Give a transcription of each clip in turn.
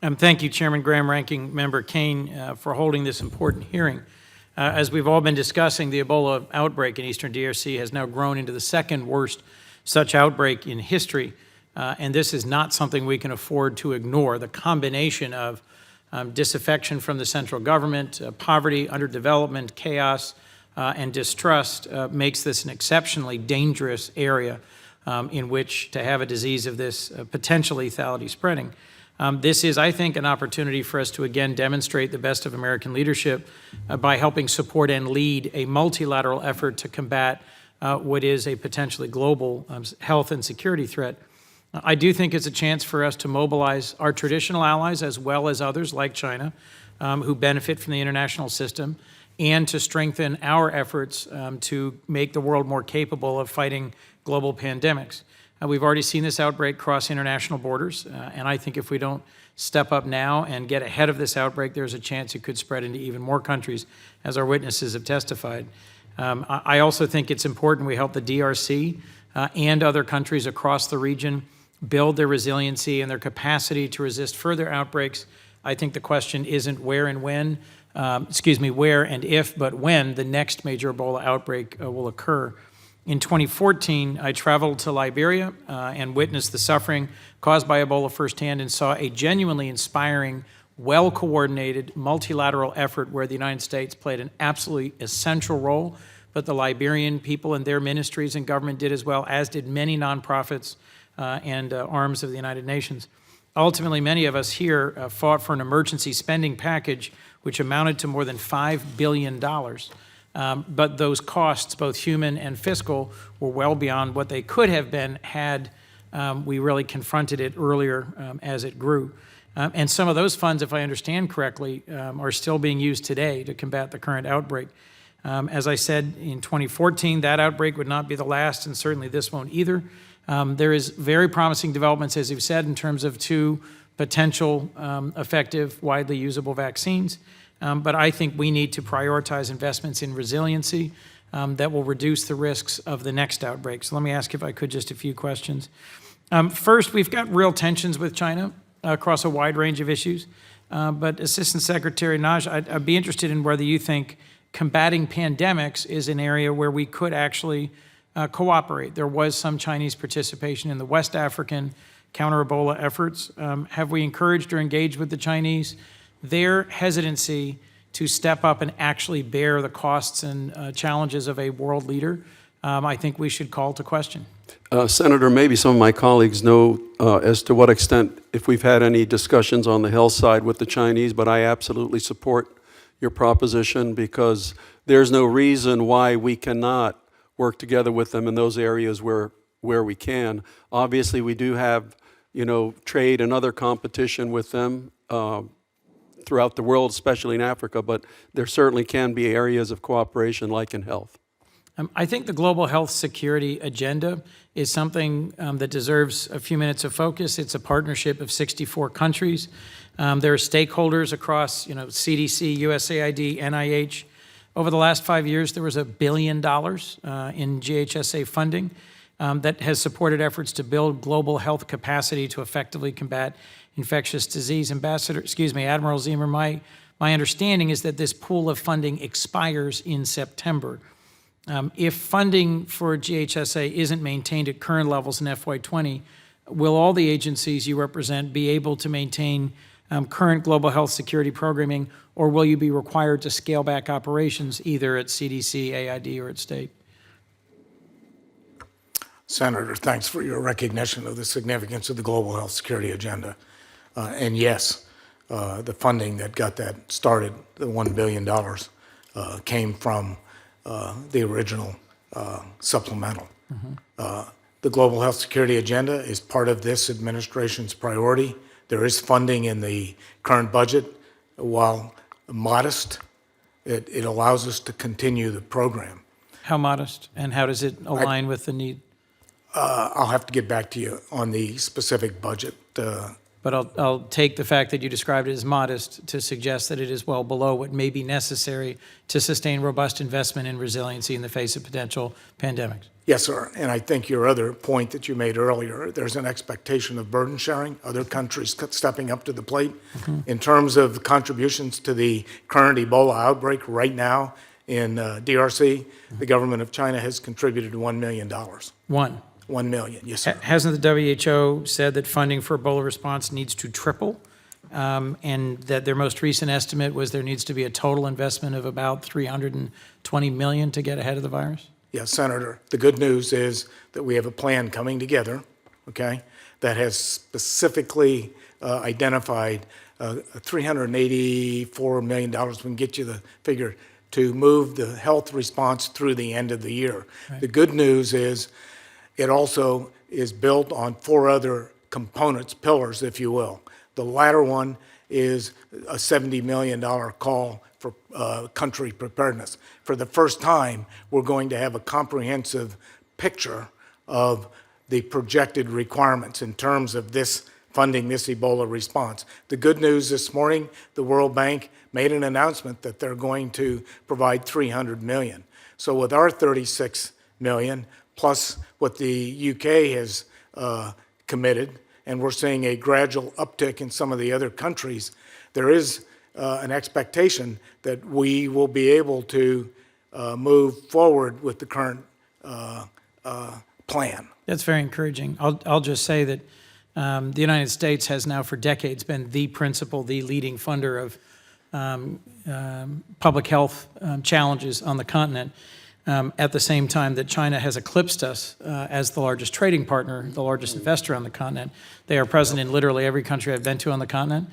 Thank you, Chairman Graham, Ranking Member Kane, for holding this important hearing. As we've all been discussing, the Ebola outbreak in eastern DRC has now grown into the second worst such outbreak in history, and this is not something we can afford to ignore. The combination of disaffection from the central government, poverty, underdevelopment, chaos, and distrust makes this an exceptionally dangerous area in which to have a disease of this potential lethality spreading. This is, I think, an opportunity for us to again demonstrate the best of American leadership by helping support and lead a multilateral effort to combat what is a potentially global health and security threat. I do think it's a chance for us to mobilize our traditional allies as well as others like China who benefit from the international system, and to strengthen our efforts to make the world more capable of fighting global pandemics. We've already seen this outbreak cross international borders, and I think if we don't step up now and get ahead of this outbreak, there's a chance it could spread into even more countries, as our witnesses have testified. I also think it's important we help the DRC and other countries across the region build their resiliency and their capacity to resist further outbreaks. I think the question isn't where and when, where and if, but when the next major Ebola outbreak will occur. In 2014, I traveled to Liberia and witnessed the suffering caused by Ebola firsthand and saw a genuinely inspiring, well-coordinated, multilateral effort where the United States played an absolutely essential role, but the Liberian people and their ministries and government did as well, as did many nonprofits and arms of the United Nations. Ultimately, many of us here fought for an emergency spending package which amounted to more than $5 billion. But those costs, both human and fiscal, were well beyond what they could have been had we really confronted it earlier as it grew. And some of those funds, if I understand correctly, are still being used today to combat the current outbreak. As I said, in 2014, that outbreak would not be the last, and certainly this won't either. There is very promising developments, as you've said, in terms of two potential effective, widely usable vaccines. But I think we need to prioritize investments in resiliency that will reduce the risks of the next outbreak. So let me ask, if I could, just a few questions. First, we've got real tensions with China across a wide range of issues. But Assistant Secretary Naj, I'd be interested in whether you think combating pandemics is an area where we could actually cooperate. There was some Chinese participation in the West African counter-Ebola efforts. Have we encouraged or engaged with the Chinese? Their hesitancy to step up and actually bear the costs and challenges of a world leader, I think we should call to question. Senator, maybe some of my colleagues know as to what extent, if we've had any discussions on the health side with the Chinese, but I absolutely support your proposition because there's no reason why we cannot work together with them in those areas where we can. Obviously, we do have, trade and other competition with them throughout the world, especially in Africa, but there certainly can be areas of cooperation like in health. I think the global health security agenda is something that deserves a few minutes of focus. It's a partnership of 64 countries. There are stakeholders across, CDC, USAID, NIH. Over the last 5 years, there was $1 billion in GHSA funding that has supported efforts to build global health capacity to effectively combat infectious disease. Admiral Zimmer, my understanding is that this pool of funding expires in September. If funding for GHSA isn't maintained at current levels in FY20, will all the agencies you represent be able to maintain current global health security programming, or will you be required to scale back operations either at CDC, AID, or at state? Senator, thanks for your recognition of the significance of the global health security agenda. And yes, the funding that got that started, the $1 billion, came from the original supplemental. Mm-hmm. The global health security agenda is part of this administration's priority. There is funding in the current budget. While modest, it allows us to continue the program. How modest, and how does it align with the need? I'll have to get back to you on the specific budget but I'll take the fact that you described it as modest to suggest that it is well below what may be necessary to sustain robust investment in resiliency in the face of potential pandemics. Yes, sir. And I think your other point that you made earlier, there's an expectation of burden sharing, other countries stepping up to the plate. In terms of contributions to the current Ebola outbreak right now in DRC, the government of China has contributed $1 million. One. 1 million, yes, sir. Hasn't the WHO said that funding for Ebola response needs to triple? And that their most recent estimate was there needs to be a total investment of about $320 million to get ahead of the virus? Yes, Senator. The good news is that we have a plan coming together, okay, that has specifically identified $384 million. We can get you the figure to move the health response through the end of the year. Right. The good news is it also is built on 4 other components, pillars, if you will. The latter one is a $70 million call for country preparedness. For the first time, we're going to have a comprehensive picture of the projected requirements in terms of this funding this Ebola response. The good news this morning, the World Bank made an announcement that they're going to provide $300 million. So with our $36 million, plus what the UK has committed, and we're seeing a gradual uptick in some of the other countries, there is an expectation that we will be able to move forward with the current plan. That's very encouraging. I'll just say that the United States has now for decades been the principal, the leading funder of public health challenges on the continent. At the same time that China has eclipsed us as the largest trading partner, the largest investor on the continent. They are present in literally every country I've been to on the continent.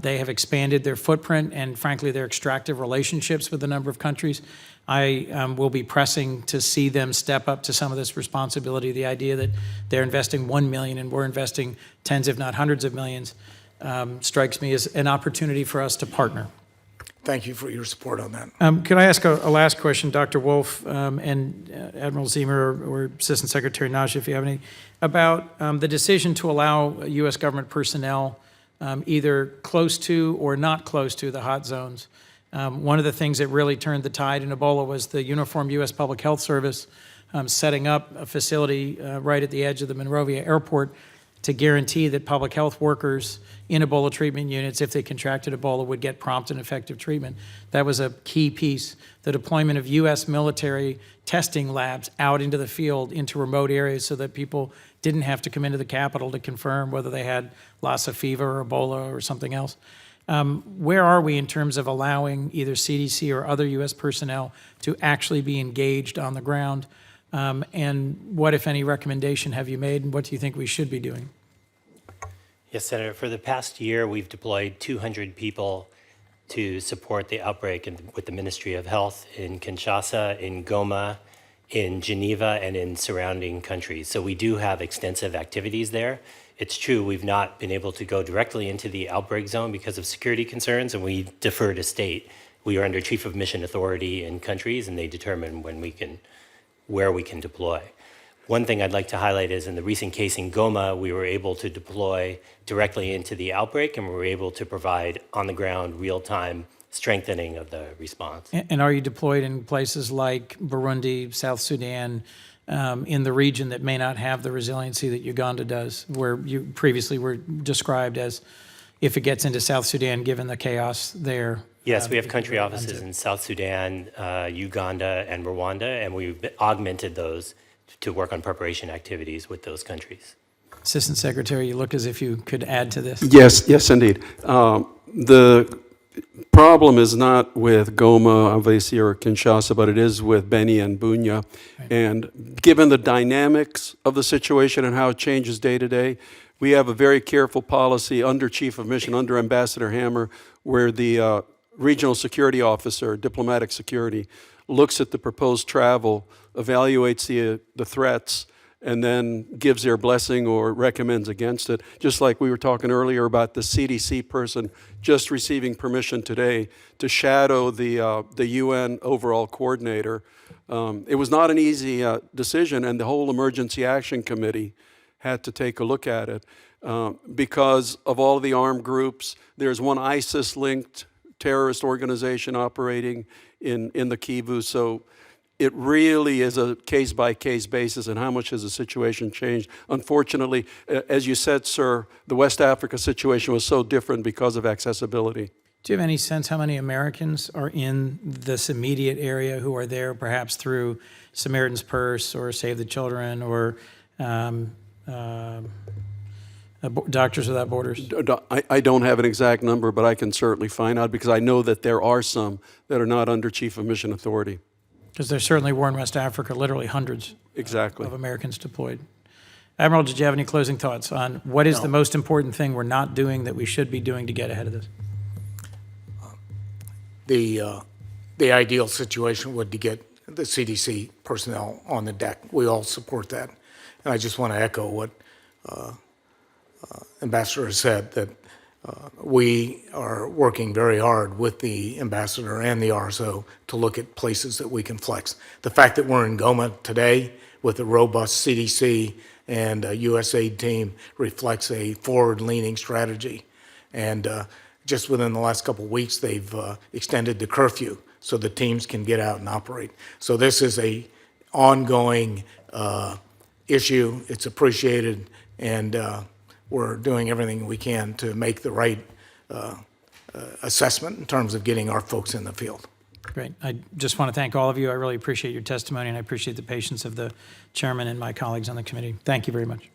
They have expanded their footprint and, frankly, their extractive relationships with a number of countries. I will be pressing to see them step up to some of this responsibility. The idea that they're investing $1 million and we're investing tens, if not hundreds of millions, strikes me as an opportunity for us to partner. Thank you for your support on that. Could I ask a last question, Dr. Wolf and Admiral Ziemer or Assistant Secretary Najah, if you have any, about the decision to allow U.S. government personnel either close to or not close to the hot zones. One of the things that really turned the tide in Ebola was the uniformed U.S. Public Health Service setting up a facility right at the edge of the Monrovia Airport to guarantee that public health workers in Ebola treatment units, if they contracted Ebola, would get prompt and effective treatment. That was a key piece. The deployment of U.S. military testing labs out into the field, into remote areas, so that people didn't have to come into the Capitol to confirm whether they had Lassa fever or Ebola or something else. Where are we in terms of allowing either CDC or other U.S. personnel to actually be engaged on the ground? And what, if any, recommendation have you made, and what do you think we should be doing? Yes, Senator. For the past year, we've deployed 200 people to support the outbreak with the Ministry of Health in Kinshasa, in Goma, in Geneva, and in surrounding countries. So we do have extensive activities there. It's true we've not been able to go directly into the outbreak zone because of security concerns, and we defer to state. We are under Chief of Mission Authority in countries, and they determine where we can deploy. One thing I'd like to highlight is in the recent case in Goma, we were able to deploy directly into the outbreak, and we were able to provide on-the-ground, real-time strengthening of the response. And are you deployed in places like Burundi, South Sudan, in the region that may not have the resiliency that Uganda does, where you previously were described as, if it gets into South Sudan, given the chaos there? Yes, we have country offices in South Sudan, Uganda, and Rwanda, and we've augmented those to work on preparation activities with those countries. Assistant Secretary, you look as if you could add to this. Yes, indeed. The problem is not with Goma, obviously, or Kinshasa, but it is with Beni and Bunia. Right. And given the dynamics of the situation and how it changes day to day, we have a very careful policy under Chief of Mission, under Ambassador Hammer, where the regional security officer, diplomatic security, looks at the proposed travel, evaluates the threats, and then gives their blessing or recommends against it. Just like we were talking earlier about the CDC person just receiving permission today to shadow the UN overall coordinator. It was not an easy decision, and the whole Emergency Action Committee had to take a look at it. because of all the armed groups. There's one ISIS-linked terrorist organization operating in the Kivu. So it really is a case-by-case basis, and how much has the situation changed? Unfortunately, as you said, sir, the West Africa situation was so different because of accessibility. Do you have any sense how many Americans are in this immediate area who are there perhaps through Samaritan's Purse or Save the Children or Doctors Without Borders? I don't have an exact number, but I can certainly find out, because I know that there are some that are not under Chief of Mission Authority. Because there certainly were in West Africa, literally hundreds Exactly. of Americans deployed. Admiral, did you have any closing thoughts on what is the most important thing we're not doing that we should be doing to get ahead of this? The ideal situation would to get the CDC personnel on the deck. We all support that. And I just want to echo what Ambassador has said, that we are working very hard with the ambassador and the RSO to look at places that we can flex. The fact that we're in Goma today with a robust CDC and a USAID team reflects a forward-leaning strategy. And just within the last couple of weeks, they've extended the curfew so the teams can get out and operate. So this is a ongoing issue. It's appreciated, and we're doing everything we can to make the right assessment in terms of getting our folks in the field. Great. I just want to thank all of you. I really appreciate your testimony, and I appreciate the patience of the chairman and my colleagues on the committee. Thank you very much.